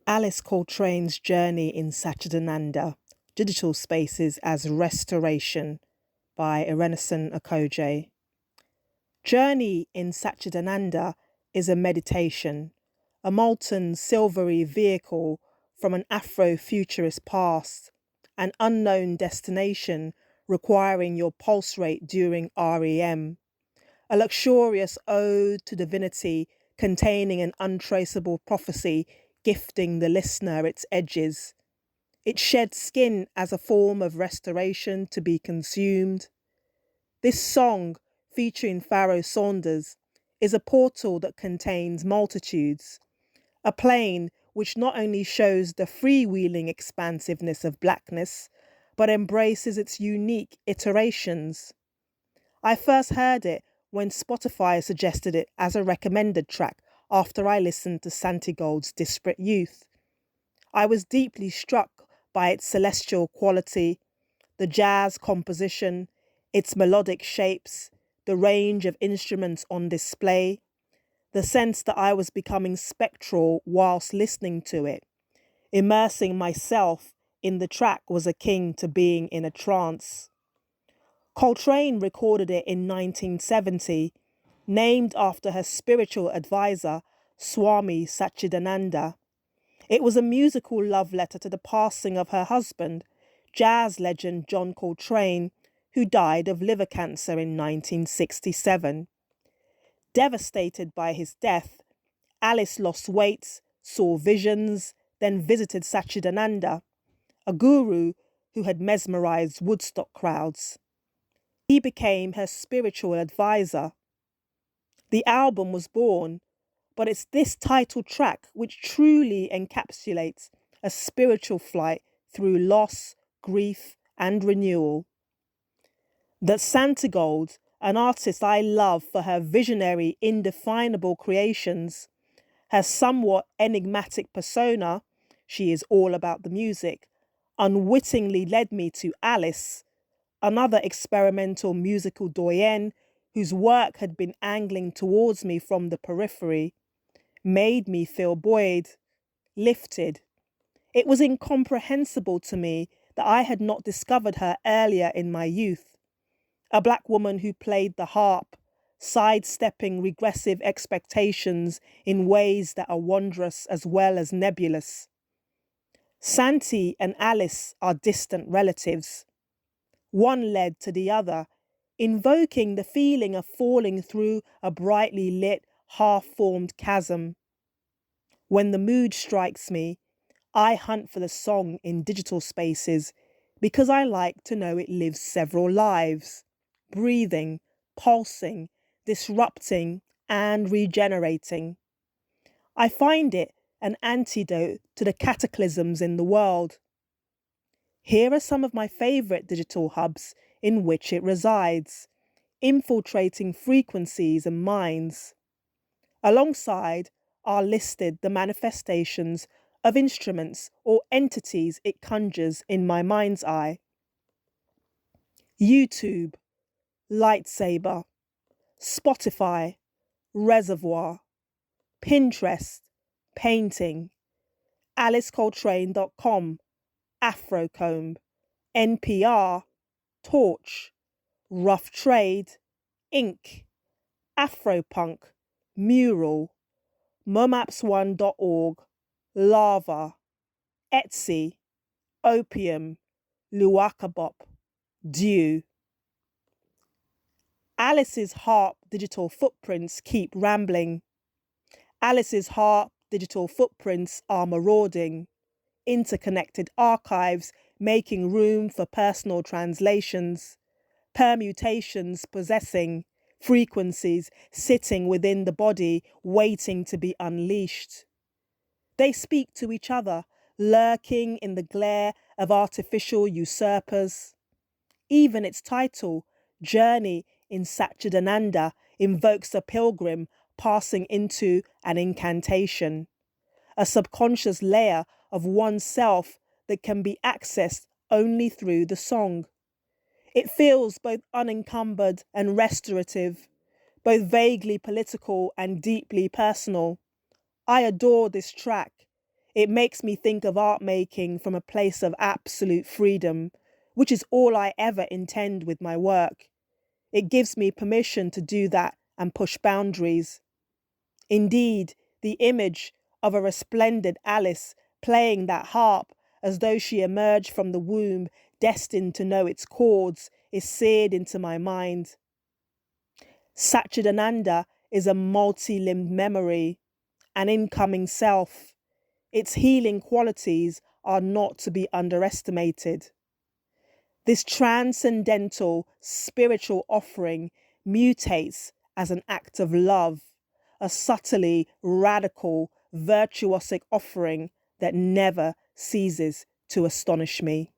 Alice Coltrane's Journey in Satchidananda, Digital Spaces as Restoration by Irenosen Okojie. Journey in Satchidananda is a meditation, a molten silvery vehicle from an Afro-futurist past, an unknown destination requiring your pulse rate during REM, a luxurious ode to divinity containing an untraceable prophecy gifting the listener its edges. It sheds skin as a form of restoration to be consumed. This song, featuring Pharoah Saunders, is a portal that contains multitudes, a plane which not only shows the freewheeling expansiveness of blackness, but embraces its unique iterations. I first heard it when Spotify suggested it as a recommended track after I listened to Santigold's Disparate Youth. I was deeply struck by its celestial quality, the jazz composition, its melodic shapes, the range of instruments on display, the sense that I was becoming spectral whilst listening to it. Immersing myself in the track was akin to being in a trance. Coltrane recorded it in 1970, named after her spiritual advisor, Swami Satchidananda. It was a musical love letter to the passing of her husband, jazz legend John Coltrane, who died of liver cancer in 1967. Devastated by his death, Alice lost weight, saw visions, then visited Satchidananda, a guru who had mesmerized Woodstock crowds. He became her spiritual advisor. The album was born, but it's this title track which truly encapsulates a spiritual flight through loss, grief, and renewal. That Santigold, an artist I love for her visionary, indefinable creations, her somewhat enigmatic persona, she is all about the music, unwittingly led me to Alice, another experimental musical doyenne whose work had been angling towards me from the periphery, made me feel buoyed, lifted. It was incomprehensible to me that I had not discovered her earlier in my youth. A black woman who played the harp, sidestepping regressive expectations in ways that are wondrous as well as nebulous. Santi and Alice are distant relatives. One led to the other, invoking the feeling of falling through a brightly lit, half-formed chasm. When the mood strikes me, I hunt for the song in digital spaces because I like to know it lives several lives, breathing, pulsing, disrupting, and regenerating. I find it an antidote to the cataclysms in the world. Here are some of my favourite digital hubs in which it resides, infiltrating frequencies and minds. Alongside are listed the manifestations of instruments or entities it conjures in my mind's eye. YouTube, Lightsaber, Spotify, Reservoir, Pinterest, Painting, AliceColtrane.com, Afrocomb, NPR, Torch, Rough Trade, Ink, Afropunk, Mural, momaps1.org, Lava, Etsy, Opium, Luakabop, Dew. Alice's harp digital footprints keep rambling. Alice's harp digital footprints are marauding, interconnected archives making room for personal translations, permutations possessing, frequencies sitting within the body waiting to be unleashed. They speak to each other, lurking in the glare of artificial usurpers. Even its title, Journey in Satchidananda, invokes a pilgrim passing into an incantation, a subconscious layer of oneself that can be accessed only through the song. It feels both unencumbered and restorative, both vaguely political and deeply personal. I adore this track. It makes me think of art making from a place of absolute freedom, which is all I ever intend with my work. It gives me permission to do that and push boundaries. Indeed, the image of a resplendent Alice playing that harp as though she emerged from the womb destined to know its chords is seared into my mind. Satchidananda is a multi-limbed memory, an incoming self. Its healing qualities are not to be underestimated. This transcendental spiritual offering mutates as an act of love, a subtly radical, virtuosic offering that never ceases to astonish me.